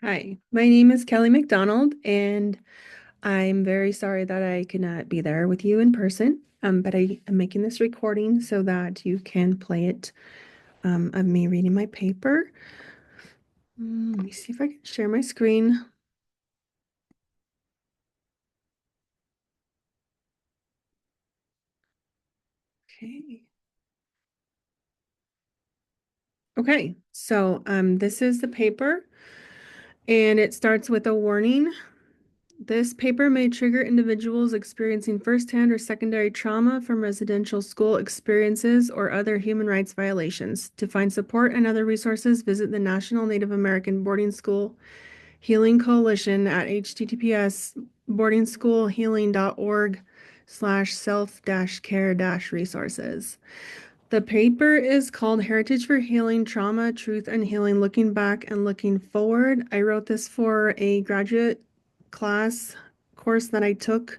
Hi, my name is Kelly McDonald, and I'm very sorry that I could not be there with you in person. But I am making this recording so that you can play it of me reading my paper. Let me see if I can share my screen. Okay. Okay, so this is the paper, and it starts with a warning. This paper may trigger individuals experiencing firsthand or secondary trauma from residential school experiences or other human rights violations. To find support and other resources, visit the National Native American Boarding School Healing Coalition at https boardingschoolhealing.org/self-care-resources. The paper is called Heritage for Healing, Trauma, Truth, and Healing, Looking Back and Looking Forward. I wrote this for a graduate class course that I took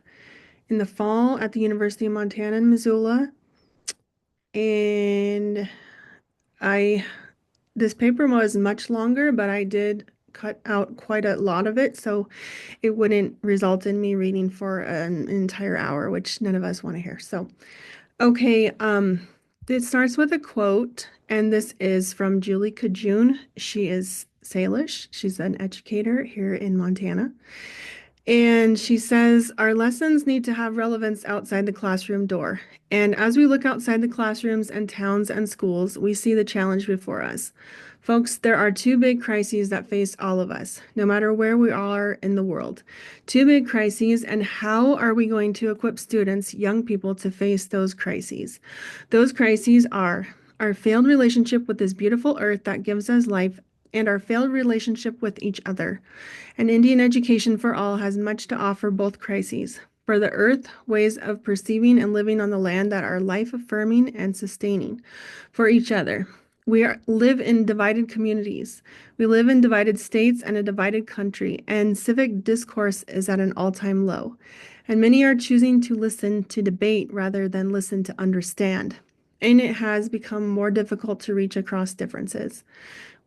in the fall at the University of Montana in Missoula. And I, this paper was much longer, but I did cut out quite a lot of it, so it wouldn't result in me reading for an entire hour, which none of us want to hear. So, okay, it starts with a quote, and this is from Julie Kajun. She is Salish. She's an educator here in Montana. And she says, our lessons need to have relevance outside the classroom door. And as we look outside the classrooms and towns and schools, we see the challenge before us. Folks, there are two big crises that face all of us, no matter where we are in the world. Two big crises, and how are we going to equip students, young people, to face those crises? Those crises are our failed relationship with this beautiful earth that gives us life, and our failed relationship with each other. An Indian education for all has much to offer both crises. For the earth, ways of perceiving and living on the land that are life affirming and sustaining. For each other, live in divided communities. We live in divided states and a divided country, and civic discourse is at an all time low. And many are choosing to listen to debate rather than listen to understand. And it has become more difficult to reach across differences.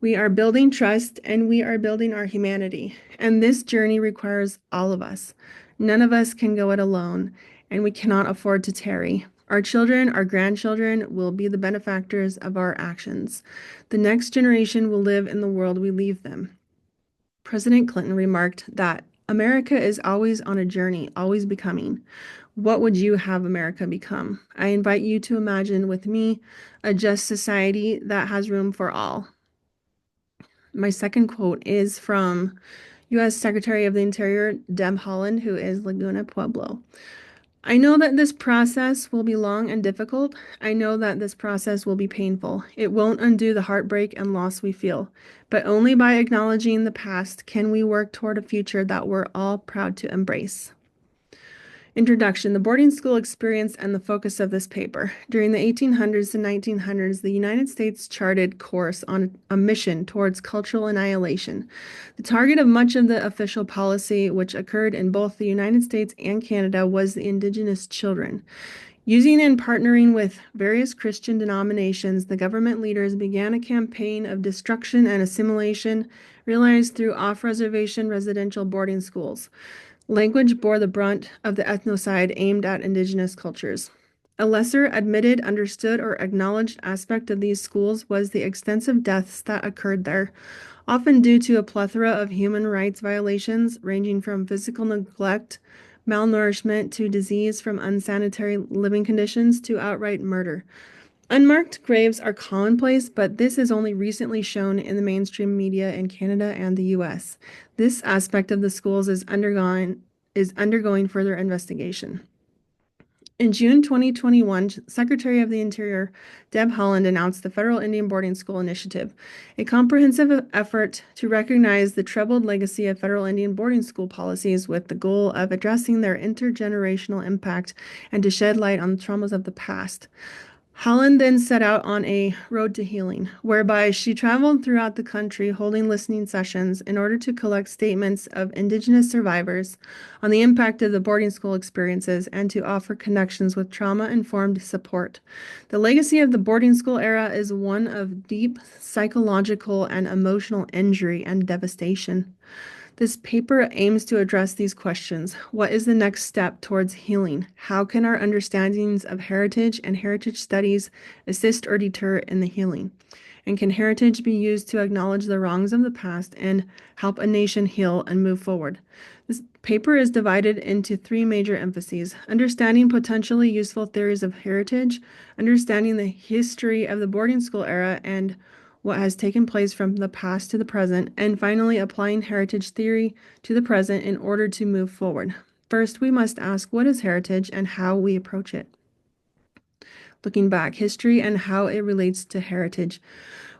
We are building trust and we are building our humanity. And this journey requires all of us. None of us can go it alone, and we cannot afford to tarry. Our children, our grandchildren will be the benefactors of our actions. The next generation will live in the world we leave them. President Clinton remarked that America is always on a journey, always becoming. What would you have America become? I invite you to imagine with me a just society that has room for all. My second quote is from U.S. Secretary of the Interior Deb Haaland, who is Laguna Pueblo. I know that this process will be long and difficult. I know that this process will be painful. It won't undo the heartbreak and loss we feel, but only by acknowledging the past can we work toward a future that we're all proud to embrace. Introduction, the boarding school experience and the focus of this paper. During the 1800s and 1900s, the United States charted course on a mission towards cultural annihilation. The target of much of the official policy, which occurred in both the United States and Canada, was the indigenous children. Using and partnering with various Christian denominations, the government leaders began a campaign of destruction and assimilation realized through off-reservation residential boarding schools. Language bore the brunt of the ethnocide aimed at indigenous cultures. A lesser admitted, understood, or acknowledged aspect of these schools was the extensive deaths that occurred there, often due to a plethora of human rights violations ranging from physical neglect, malnourishment, to disease from unsanitary living conditions to outright murder. Unmarked graves are commonplace, but this is only recently shown in the mainstream media in Canada and the US. This aspect of the schools is undergoing further investigation. In June 2021, Secretary of the Interior Deb Haaland announced the Federal Indian Boarding School Initiative, a comprehensive effort to recognize the troubled legacy of federal Indian boarding school policies with the goal of addressing their intergenerational impact and to shed light on the traumas of the past. Holland then set out on a road to healing, whereby she traveled throughout the country holding listening sessions in order to collect statements of Indigenous survivors on the impact of the boarding school experiences and to offer connections with trauma-informed support. The legacy of the boarding school era is one of deep psychological and emotional injury and devastation. This paper aims to address these questions. What is the next step towards healing? How can our understandings of heritage and heritage studies assist or deter in the healing? And can heritage be used to acknowledge the wrongs of the past and help a nation heal and move forward? This paper is divided into three major emphases: understanding potentially useful theories of heritage, understanding the history of the boarding school era and what has taken place from the past to the present, and finally applying heritage theory to the present in order to move forward. First, we must ask what is heritage and how we approach it. Looking back, history and how it relates to heritage.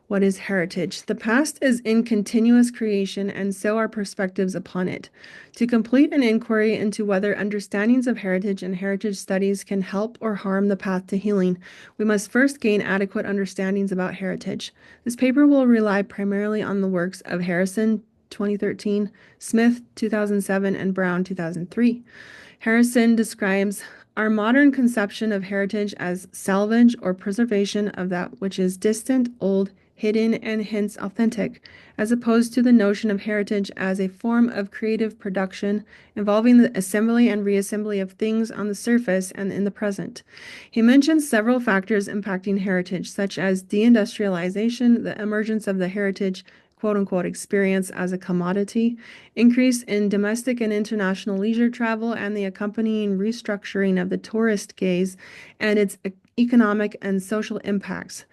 What is heritage? The past is in continuous creation, and so are perspectives upon it. To complete an inquiry into whether understandings of heritage and heritage studies can help or harm the path to healing, we must first gain adequate understandings about heritage. This paper will rely primarily on the works of Harrison, 2013, Smith, 2007, and Brown, 2003. Harrison describes our modern conception of heritage as salvage or preservation of that which is distant, old, hidden, and hence authentic, as opposed to the notion of heritage as a form of creative production involving the assembly and reassembly of things on the surface and in the present. He mentions several factors impacting heritage, such as deindustrialization, the emergence of the heritage quote unquote experience as a commodity, increase in domestic and international leisure travel, and the accompanying restructuring of the tourist gaze and its economic and social impacts.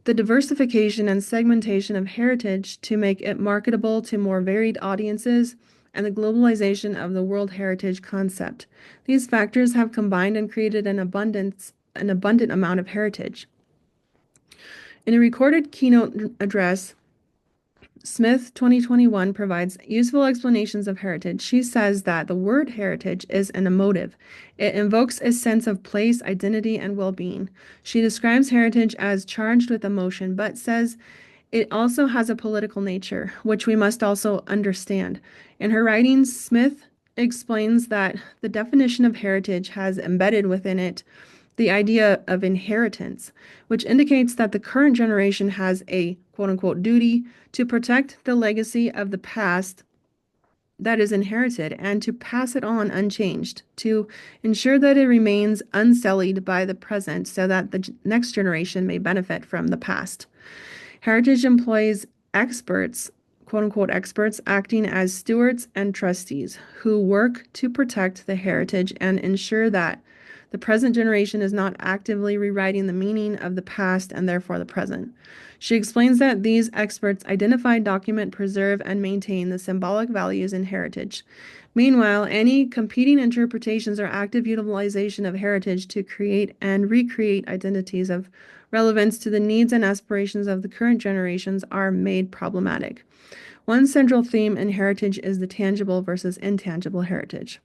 The diversification and segmentation of heritage to make it marketable to more varied audiences, and the globalization of the World Heritage concept. These factors have combined and created an abundant amount of heritage. In a recorded keynote address, Smith 2021 provides useful explanations of heritage. She says that the word heritage is an emotive. It invokes a sense of place, identity, and well-being. She describes heritage as charged with emotion, but says it also has a political nature, which we must also understand. In her writings, Smith explains that the definition of heritage has embedded within it the idea of inheritance, which indicates that the current generation has a quote unquote duty to protect the legacy of the past that is inherited and to pass it on unchanged, to ensure that it remains unsullied by the present so that the next generation may benefit from the past. Heritage employs experts, quote unquote experts, acting as stewards and trustees who work to protect the heritage and ensure that the present generation is not actively rewriting the meaning of the past and therefore the present. She explains that these experts identify, document, preserve, and maintain the symbolic values in heritage. Meanwhile, any competing interpretations or active utilization of heritage to create and recreate identities of relevance to the needs and aspirations of the current generations are made problematic. One central theme in heritage is the tangible versus intangible heritage.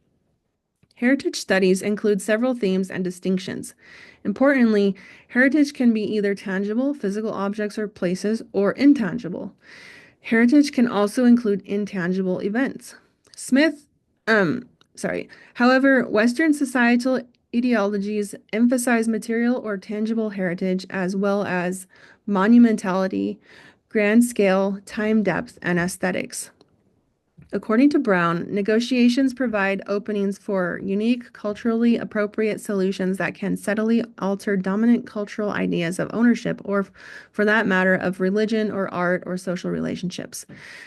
Heritage studies include several themes and distinctions. Importantly, heritage can be either tangible, physical objects or places, or intangible. Heritage can also include intangible events. Smith, um, However, Western societal ideologies emphasize material or tangible heritage as well as monumentality, grand scale, time depth, and aesthetics. According to Brown, negotiations provide openings for unique, culturally appropriate solutions that can subtly alter dominant cultural ideas of ownership, or for that matter, of religion or art or social relationships.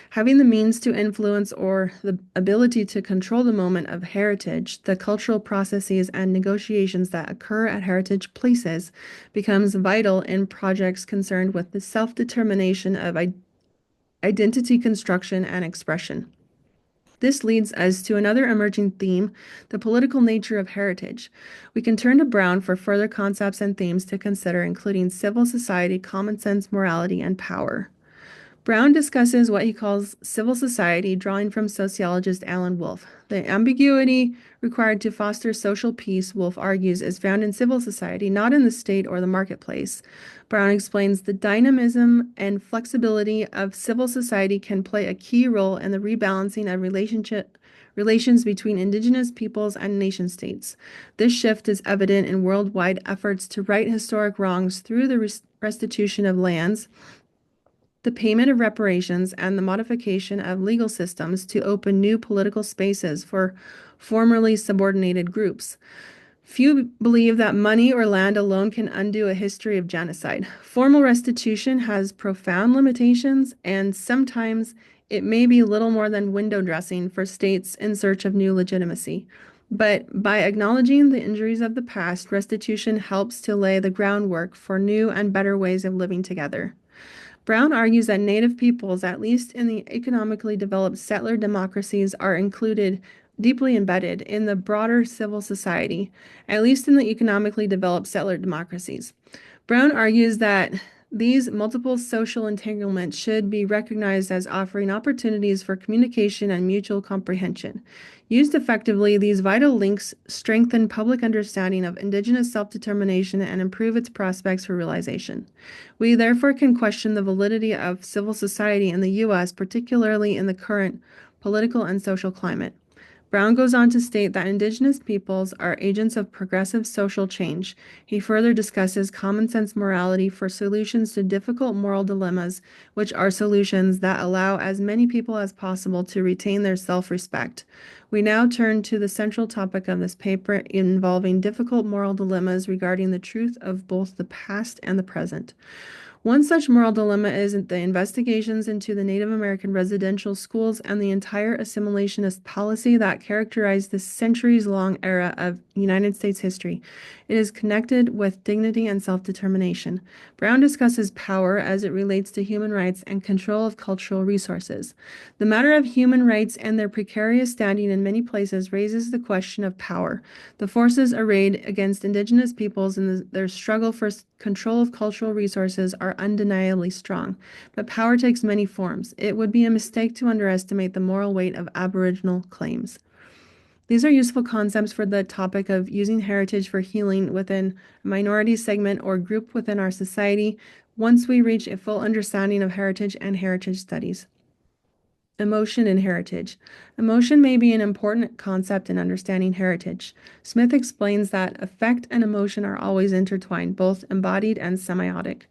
Having the means to influence or the ability to control the moment of heritage, the cultural processes and negotiations that occur at heritage places becomes vital in projects concerned with the self-determination of identity construction and expression. This leads us to another emerging theme, the political nature of heritage. We can turn to Brown for further concepts and themes to consider, including civil society, common sense, morality, and power. Brown discusses what he calls civil society, drawing from sociologist Alan Wolf. The ambiguity required to foster social peace, Wolf argues, is found in civil society, not in the state or the marketplace. Brown explains the dynamism and flexibility of civil society can play a key role in the rebalancing of relations between indigenous peoples and nation states. This shift is evident in worldwide efforts to right historic wrongs through the restitution of lands, the payment of reparations, and the modification of legal systems to open new political spaces for formerly subordinated groups. Few believe that money or land alone can undo a history of genocide. Formal restitution has profound limitations, and sometimes it may be little more than window dressing for states in search of new legitimacy. But by acknowledging the injuries of the past, restitution helps to lay the groundwork for new and better ways of living together. Brown argues that Native peoples, at least in the economically developed settler democracies, are included, deeply embedded in the broader civil society, at least in the economically developed settler democracies. Brown argues that these multiple social entanglements should be recognized as offering opportunities for communication and mutual comprehension. Used effectively, these vital links strengthen public understanding of Indigenous self-determination and improve its prospects for realization. We therefore can question the validity of civil society in the U.S., particularly in the current political and social climate. Brown goes on to state that Indigenous peoples are agents of progressive social change. He further discusses common sense morality for solutions to difficult moral dilemmas, which are solutions that allow as many people as possible to retain their self-respect. We now turn to the central topic of this paper involving difficult moral dilemmas regarding the truth of both the past and the present. One such moral dilemma is the investigations into the Native American residential schools and the entire assimilationist policy that characterized this centuries-long era of United States history. It is connected with dignity and self-determination. Brown discusses power as it relates to human rights and control of cultural resources. The matter of human rights and their precarious standing in many places raises the question of power. The forces arrayed against Indigenous peoples in their struggle for control of cultural resources are undeniably strong, but power takes many forms. It would be a mistake to underestimate the moral weight of Aboriginal claims. These are useful concepts for the topic of using heritage for healing within a minority segment or group within our society once we reach a full understanding of heritage and heritage studies. Emotion and heritage. Emotion may be an important concept in understanding heritage. Smith explains that affect and emotion are always intertwined, both embodied and semiotic.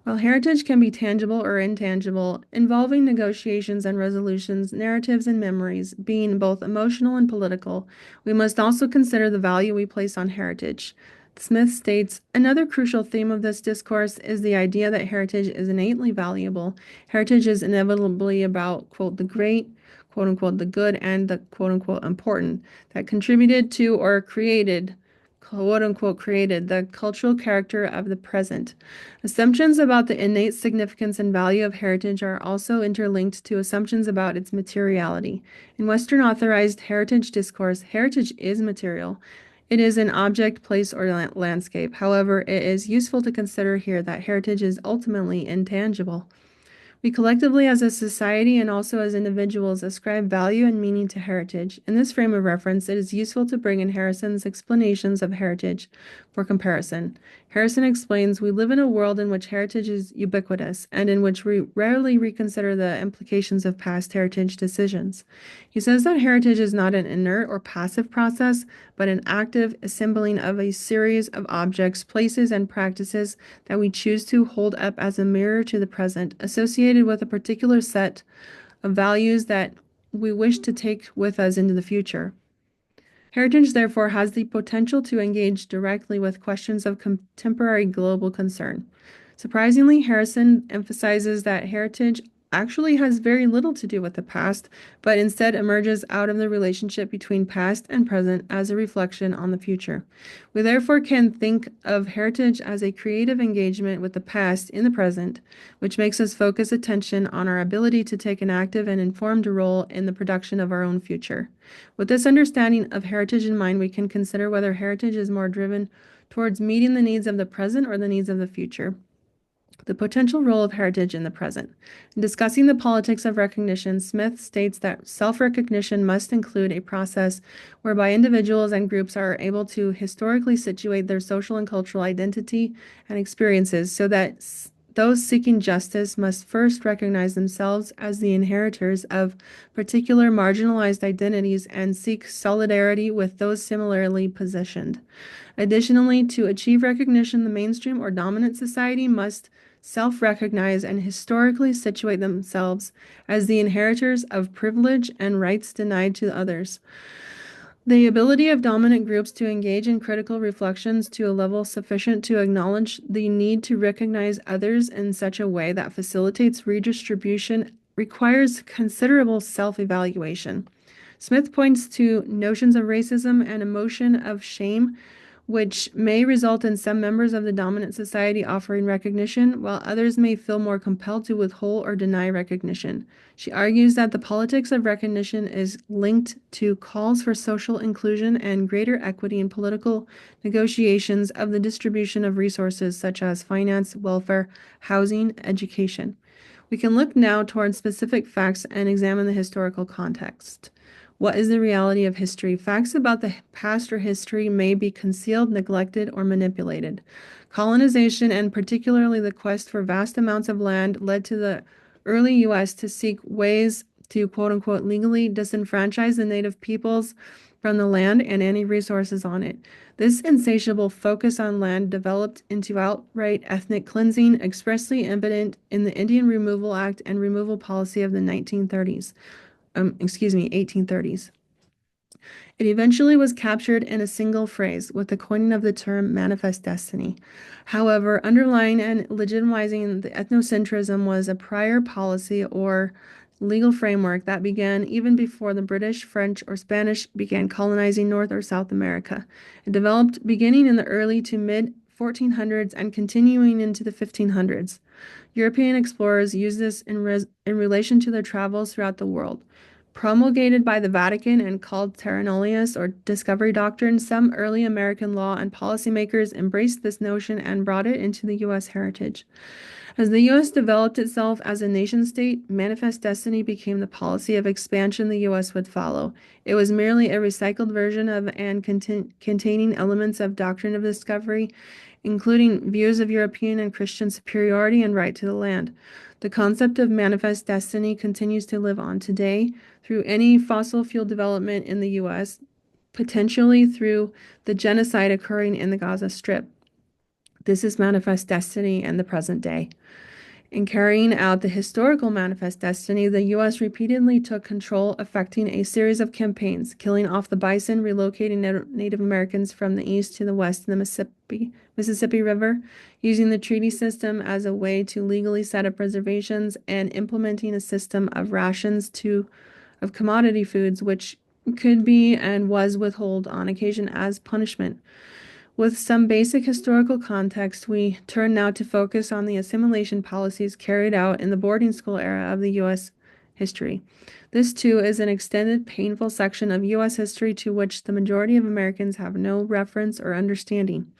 While heritage can be tangible or intangible, involving negotiations and resolutions, narratives and memories, being both emotional and political, we must also consider the value we place on heritage. Smith states, another crucial theme of this discourse is the idea that heritage is innately valuable. Heritage is inevitably about, quote, the great, quote unquote, the good, and the quote unquote important that contributed to or created, quote unquote, created the cultural character of the present. Assumptions about the innate significance and value of heritage are also interlinked to assumptions about its materiality. In Western authorized heritage discourse, heritage is material. It is an object, place, or landscape. However, it is useful to consider here that heritage is ultimately intangible. We collectively as a society and also as individuals ascribe value and meaning to heritage. In this frame of reference, it is useful to bring in Harrison's explanations of heritage for comparison. Harrison explains, we live in a world in which heritage is ubiquitous and in which we rarely reconsider the implications of past heritage decisions. He says that heritage is not an inert or passive process, but an active assembling of a series of objects, places, and practices that we choose to hold up as a mirror to the present, associated with a particular set of values that we wish to take with us into the future. Heritage, therefore, has the potential to engage directly with questions of contemporary global concern. Surprisingly, Harrison emphasizes that heritage actually has very little to do with the past, but instead emerges out of the relationship between past and present as a reflection on the future. We therefore can think of heritage as a creative engagement with the past in the present, which makes us focus attention on our ability to take an active and informed role in the production of our own future. With this understanding of heritage in mind, we can consider whether heritage is more driven towards meeting the needs of the present or the needs of the future. The potential role of heritage in the present. In discussing the politics of recognition, Smith states that self-recognition must include a process whereby individuals and groups are able to historically situate their social and cultural identity and experiences so that those seeking justice must first recognize themselves as the inheritors of particular marginalized identities and seek solidarity with those similarly positioned. Additionally, to achieve recognition, the mainstream or dominant society must self recognize and historically situate themselves as the inheritors of privilege and rights denied to others. The ability of dominant groups to engage in critical reflections to a level sufficient to acknowledge the need to recognize others in such a way that facilitates redistribution requires considerable self evaluation. Smith points to notions of racism and emotion of shame which may result in some members of the dominant society offering recognition, while others may feel more compelled to withhold or deny recognition. She argues that the politics of recognition is linked to calls for social inclusion and greater equity in political negotiations of the distribution of resources such as finance, welfare, housing, education. We can look now towards specific facts and examine the historical context. What is the reality of history? Facts about the past or history may be concealed, neglected, or manipulated. Colonization, and particularly the quest for vast amounts of land, led to the early U.S. to seek ways to quote unquote legally disenfranchise the native peoples from the land and any resources on it. This insatiable focus on land developed into outright ethnic cleansing, expressly impotent in the Indian Removal Act and removal policy of the 1830s. It eventually was captured in a single phrase with the coining of the term manifest destiny. However, underlying and legitimizing the ethnocentrism was a prior policy or legal framework that began even before the British, French, or Spanish began colonizing North or South America. It developed beginning in the early to mid 1400s and continuing into the 1500s. European explorers used this in relation to their travels throughout the world. Promulgated by the Vatican and called terra nullius or discovery doctrine, some early American law and policymakers embraced this notion and brought it into the U.S. heritage. As the U.S. developed itself as a nation state, manifest destiny became the policy of expansion the U.S. would follow. It was merely a recycled version of and containing elements of doctrine of discovery, including views of European and Christian superiority and right to the land. The concept of manifest destiny continues to live on today through any fossil fuel development in the U.S., potentially through the genocide occurring in the Gaza Strip. This is manifest destiny in the present day. In carrying out the historical manifest destiny, the U.S. repeatedly took control, effecting a series of campaigns, killing off the bison, relocating Native Americans from the east to the west in the Mississippi River, using the treaty system as a way to legally set up reservations, and implementing a system of rations of commodity foods, which could be and was withheld on occasion as punishment. With some basic historical context, we turn now to focus on the assimilation policies carried out in the boarding school era of the U.S. history. This, too, is an extended, painful section of U.S. history to which the majority of Americans have no reference or understanding.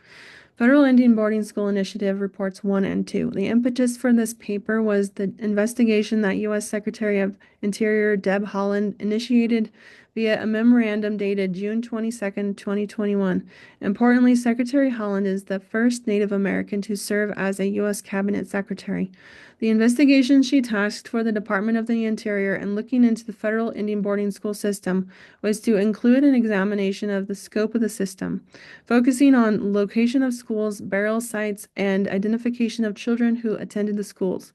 Federal Indian Boarding School Initiative Reports 1 and 2. The impetus for this paper was the investigation that U.S. Secretary of Interior Deb Haaland initiated via a memorandum dated June 22, 2021. Importantly, Secretary Haaland is the first Native American to serve as a U.S. Cabinet Secretary. The investigation she tasked for the Department of the Interior and looking into the federal Indian boarding school system was to include an examination of the scope of the system, focusing on location of schools, burial sites, and identification of children who attended the schools.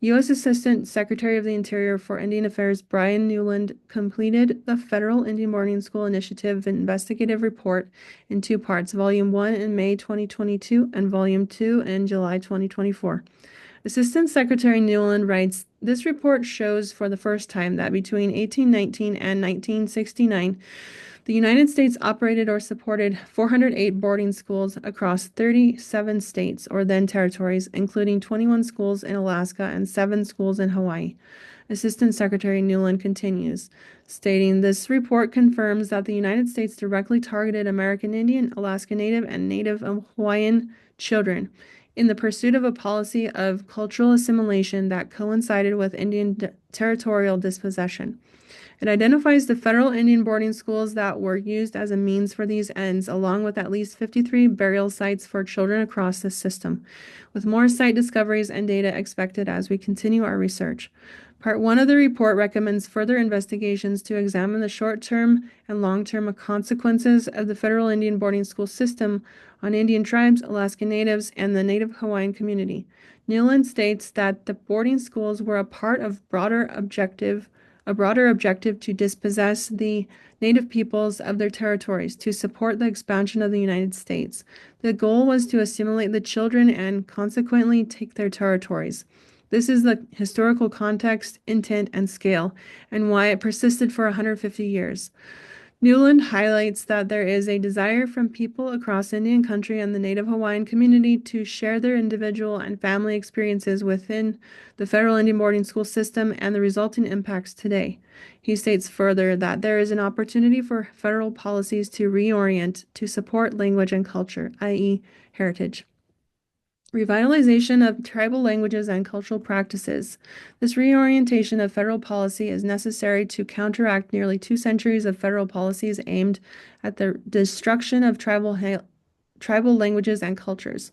U.S. Assistant Secretary of the Interior for Indian Affairs Brian Newland completed the Federal Indian Boarding School Initiative investigative report in two parts, Volume 1 in May 2022 and Volume 2 in July 2024. Assistant Secretary Newland writes, "This report shows for the first time that between 1819 and 1969, the United States operated or supported 408 boarding schools across 37 states or then territories, including 21 schools in Alaska and 7 schools in Hawaii." Assistant Secretary Newland continues, stating, "This report confirms that the United States directly targeted American Indian, Alaska Native, and Native Hawaiian children. in the pursuit of a policy of cultural assimilation that coincided with Indian territorial dispossession. It identifies the federal Indian boarding schools that were used as a means for these ends, along with at least 53 burial sites for children across the system, with more site discoveries and data expected as we continue our research. Part 1 of the report recommends further investigations to examine the short-term and long-term consequences of the federal Indian boarding school system on Indian tribes, Alaska Natives, and the Native Hawaiian community. Newland states that the boarding schools were a part of a broader objective to dispossess the Native peoples of their territories to support the expansion of the United States. The goal was to assimilate the children and consequently take their territories. This is the historical context, intent, and scale, and why it persisted for 150 years. Newland highlights that there is a desire from people across Indian country and the Native Hawaiian community to share their individual and family experiences within the federal Indian boarding school system and the resulting impacts today. He states further that there is an opportunity for federal policies to reorient to support language and culture, i.e., heritage. Revitalization of tribal languages and cultural practices. This reorientation of federal policy is necessary to counteract nearly 2 centuries of federal policies aimed at the destruction of tribal languages and cultures.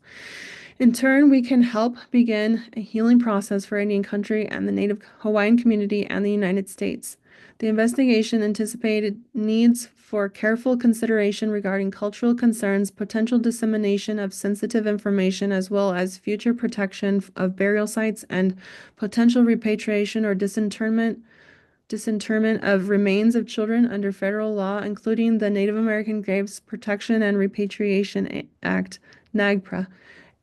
In turn, we can help begin a healing process for Indian country and the Native Hawaiian community and the United States. The investigation anticipated needs for careful consideration regarding cultural concerns, potential dissemination of sensitive information, as well as future protection of burial sites and potential repatriation or disinterment of remains of children under federal law, including the Native American Graves Protection and Repatriation Act, NAGPRA,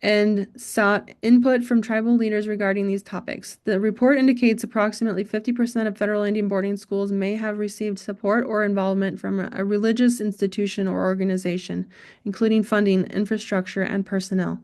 and sought input from tribal leaders regarding these topics. The report indicates approximately 50% of federal Indian boarding schools may have received support or involvement from a religious institution or organization, including funding, infrastructure, and personnel.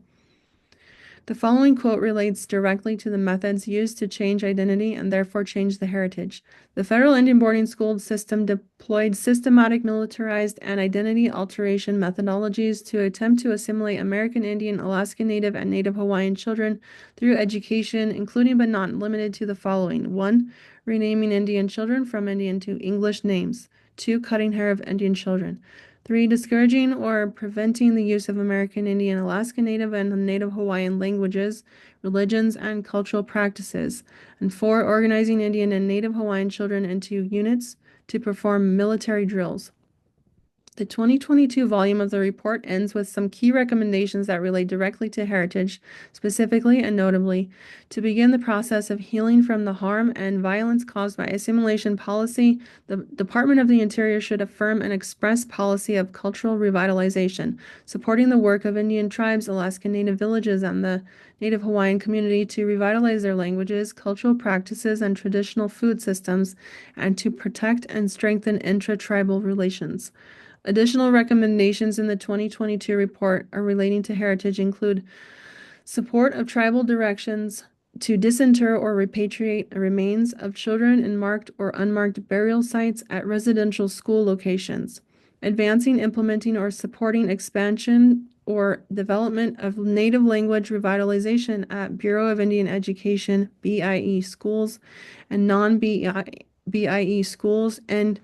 The following quote relates directly to the methods used to change identity and therefore change the heritage. The federal Indian boarding school system deployed systematic militarized and identity alteration methodologies to attempt to assimilate American Indian, Alaska Native, and Native Hawaiian children through education, including but not limited to the following. 1. Renaming Indian children from Indian to English names. 2. Cutting hair of Indian children. 3. Discouraging or preventing the use of American Indian, Alaska Native, and Native Hawaiian languages, religions, and cultural practices. And 4. Organizing Indian and Native Hawaiian children into units to perform military drills. The 2022 volume of the report ends with some key recommendations that relate directly to heritage, specifically and notably, to begin the process of healing from the harm and violence caused by assimilation policy. The Department of the Interior should affirm an express policy of cultural revitalization, supporting the work of Indian tribes, Alaska Native villages, and the Native Hawaiian community to revitalize their languages, cultural practices, and traditional food systems, and to protect and strengthen intra-tribal relations. Additional recommendations in the 2022 report are relating to heritage include support of tribal directions to disinter or repatriate remains of children in marked or unmarked burial sites at residential school locations, advancing, implementing, or supporting expansion or development of native language revitalization at Bureau of Indian Education, BIE schools, and non-BIE schools, and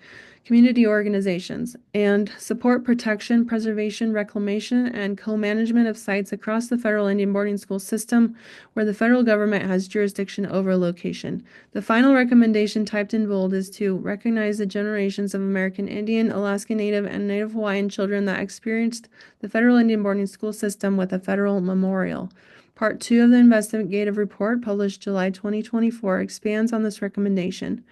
community organizations, and support protection, preservation, reclamation, and co-management of sites across the federal Indian boarding school system where the federal government has jurisdiction over a location. The final recommendation, typed in bold, is to recognize the generations of American Indian, Alaska Native, and Native Hawaiian children that experienced the federal Indian boarding school system with a federal memorial. Part 2 of the investigative report, published July 2024, expands on this recommendation.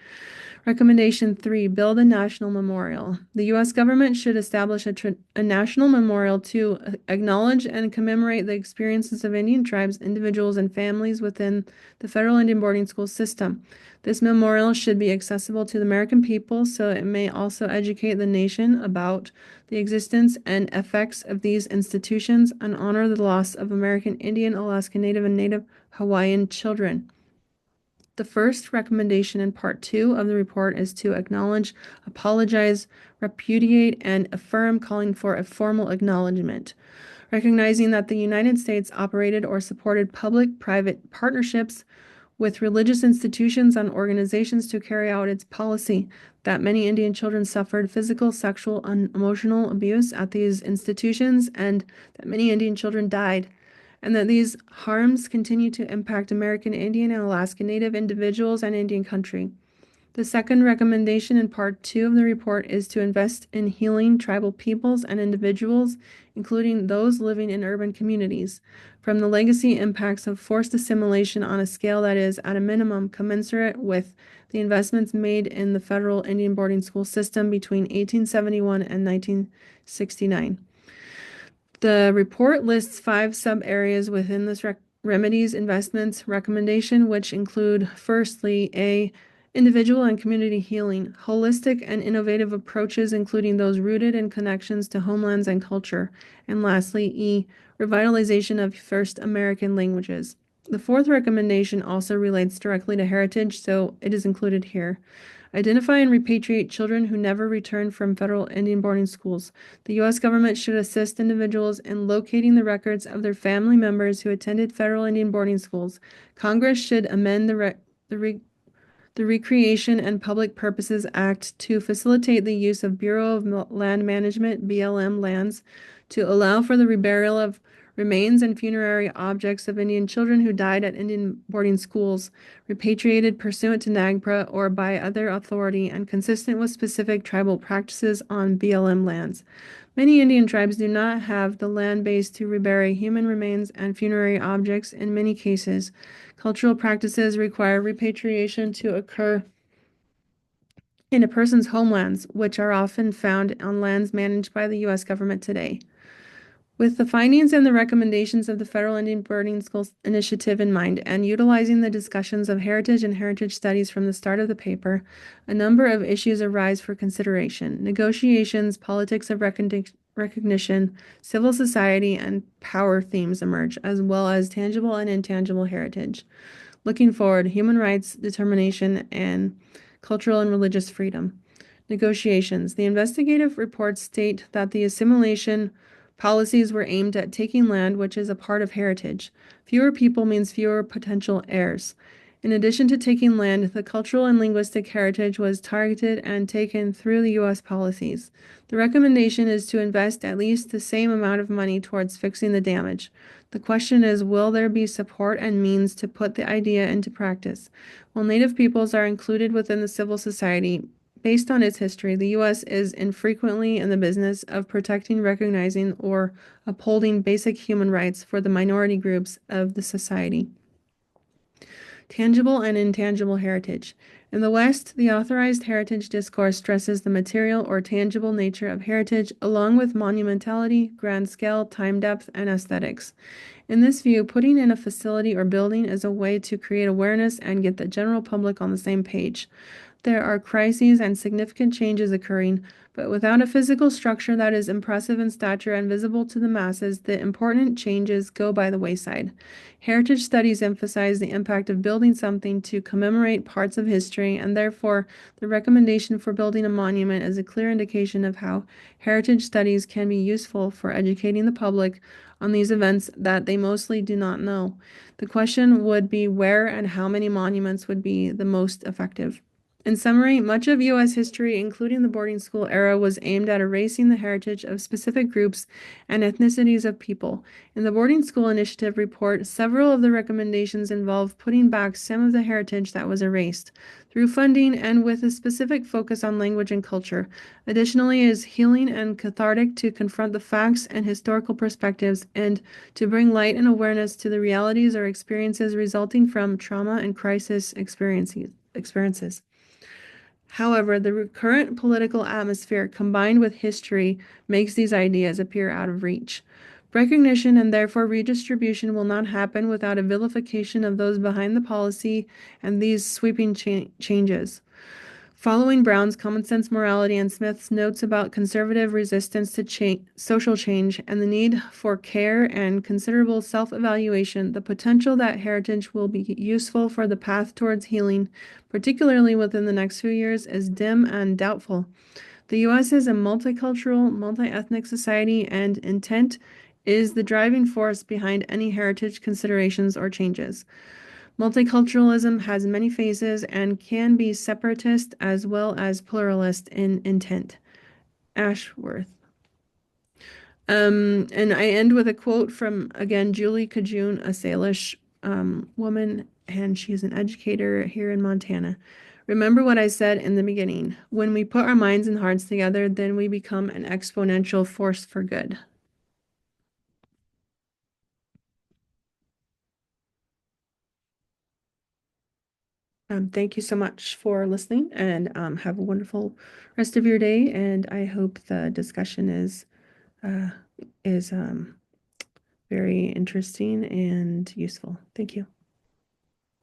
Recommendation 3, build a national memorial. The U.S. government should establish a national memorial to acknowledge and commemorate the experiences of Indian tribes, individuals, and families within the federal Indian boarding school system. This memorial should be accessible to the American people, so it may also educate the nation about the existence and effects of these institutions and honor the loss of American Indian, Alaska Native, and Native Hawaiian children. The first recommendation in Part 2 of the report is to acknowledge, apologize, repudiate, and affirm, calling for a formal acknowledgement. recognizing that the United States operated or supported public-private partnerships with religious institutions and organizations to carry out its policy, that many Indian children suffered physical, sexual, and emotional abuse at these institutions, and that many Indian children died, and that these harms continue to impact American Indian and Alaska Native individuals and Indian country. The second recommendation in part 2 of the report is to invest in healing tribal peoples and individuals, including those living in urban communities, from the legacy impacts of forced assimilation on a scale that is, at a minimum, commensurate with the investments made in the federal Indian boarding school system between 1871 and 1969. The report lists 5 sub-areas within this remedies investments recommendation, which include, firstly, A, individual and community healing, holistic and innovative approaches, including those rooted in connections to homelands and culture, and lastly, E, revitalization of first American languages. The fourth recommendation also relates directly to heritage, so it is included here. Identify and repatriate children who never returned from federal Indian boarding schools. The U.S. government should assist individuals in locating the records of their family members who attended federal Indian boarding schools. Congress should amend the Recreation and Public Purposes Act to facilitate the use of Bureau of Land Management (BLM) lands to allow for the reburial of remains and funerary objects of Indian children who died at Indian boarding schools, repatriated pursuant to NAGPRA or by other authority and consistent with specific tribal practices on BLM lands. Many Indian tribes do not have the land base to rebury human remains and funerary objects. In many cases, cultural practices require repatriation to occur in a person's homelands, which are often found on lands managed by the U.S. government today. With the findings and the recommendations of the Federal Indian Boarding Schools Initiative in mind, and utilizing the discussions of heritage and heritage studies from the start of the paper, a number of issues arise for consideration. Negotiations, politics of recognition, civil society, and power themes emerge, as well as tangible and intangible heritage. Looking forward, human rights, determination, and cultural and religious freedom. Negotiations. The investigative reports state that the assimilation policies were aimed at taking land, which is a part of heritage. Fewer people means fewer potential heirs. In addition to taking land, the cultural and linguistic heritage was targeted and taken through the U.S. policies. The recommendation is to invest at least the same amount of money towards fixing the damage. The question is, will there be support and means to put the idea into practice? While Native peoples are included within the civil society, based on its history, the U.S. is infrequently in the business of protecting, recognizing, or upholding basic human rights for the minority groups of the society. Tangible and intangible heritage. In the West, the authorized heritage discourse stresses the material or tangible nature of heritage, along with monumentality, grand scale, time depth, and aesthetics. In this view, putting in a facility or building is a way to create awareness and get the general public on the same page. There are crises and significant changes occurring, but without a physical structure that is impressive in stature and visible to the masses, the important changes go by the wayside. Heritage studies emphasize the impact of building something to commemorate parts of history, and therefore, the recommendation for building a monument is a clear indication of how heritage studies can be useful for educating the public on these events that they mostly do not know. The question would be where and how many monuments would be the most effective. In summary, much of U.S. history, including the boarding school era, was aimed at erasing the heritage of specific groups and ethnicities of people. In the Boarding School Initiative report, several of the recommendations involve putting back some of the heritage that was erased through funding and with a specific focus on language and culture. Additionally, it is healing and cathartic to confront the facts and historical perspectives and to bring light and awareness to the realities or experiences resulting from trauma and crisis experiences. However, the current political atmosphere combined with history makes these ideas appear out of reach. Recognition and therefore redistribution will not happen without a vilification of those behind the policy and these sweeping changes. Following Brown's Common Sense Morality and Smith's notes about conservative resistance to social change and the need for care and considerable self-evaluation, the potential that heritage will be useful for the path towards healing, particularly within the next few years, is dim and doubtful. The U.S. is a multicultural, multi-ethnic society, and intent is the driving force behind any heritage considerations or changes. Multiculturalism has many phases and can be separatist as well as pluralist in intent. Ashworth. And I end with a quote from, again, Julie Kajun, a Salish woman, and she's an educator here in Montana. Remember what I said in the beginning. When we put our minds and hearts together, then we become an exponential force for good. Thank you so much for listening and have a wonderful rest of your day. And I hope the discussion uh, is very interesting and useful. Thank you.